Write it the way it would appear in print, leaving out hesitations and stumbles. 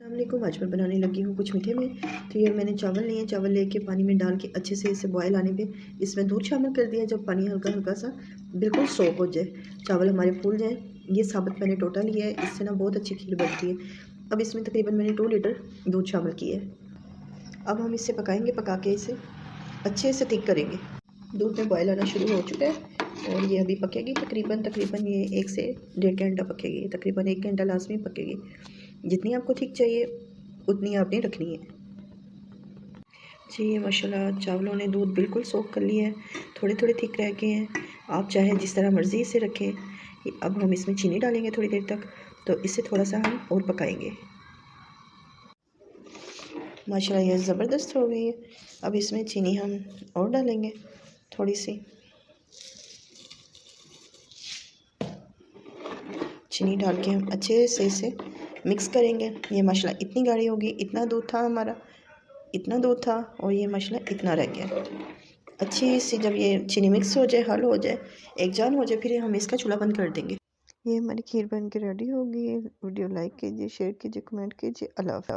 अस्सलामुअलैकुम। आज मैं बनाने लगी हूँ कुछ मीठे में। तो ये मैंने चावल लिए, चावल लेके पानी में डाल के अच्छे से इसे बॉयल आने पे इसमें दूध शामिल कर दिया। जब पानी हल्का हल्का सा बिल्कुल सोख हो जाए, चावल हमारे फूल जाए, ये साबुत मैंने टोटा लिया है। इससे ना बहुत अच्छी खीर बनती है। अब इसमें तकरीबन मैंने 2 लीटर दूध शामिल किया है। अब हम इसे पकाएँगे, पका के इसे अच्छे से थिक करेंगे। दूध में बॉयल आना शुरू हो चुका है और ये अभी पकेगी। तकरीबन ये 1 से 1.5 घंटा पकेगी। तकरीबन 1 घंटा लाजमी पकेगी। जितनी आपको थिक चाहिए उतनी आपने रखनी है जी। ये माशाल्लाह चावलों ने दूध बिल्कुल सोख कर लिया है, थोड़े थोड़े थिक रह गए हैं। आप चाहे जिस तरह मर्ज़ी इसे रखें। अब हम इसमें चीनी डालेंगे थोड़ी देर तक, तो इससे थोड़ा सा हम और पकाएंगे। माशाल्लाह ये ज़बरदस्त हो गई है। अब इसमें चीनी हम और डालेंगे थोड़ी सी। चीनी डाल के हम अच्छे से इसे मिक्स करेंगे। ये माशाल्लाह इतनी गाढ़ी होगी, इतना दूध था हमारा, इतना दूध था और ये माशाल्लाह इतना रह गया। अच्छी सी जब ये चीनी मिक्स हो जाए, हल हो जाए, एक जान हो जाए, फिर हम इसका चूल्हा बंद कर देंगे। ये हमारी खीर बन के रेडी हो गई है। वीडियो लाइक कीजिए, शेयर कीजिए, कमेंट कीजिए। अल्लाह हाफ़िज़।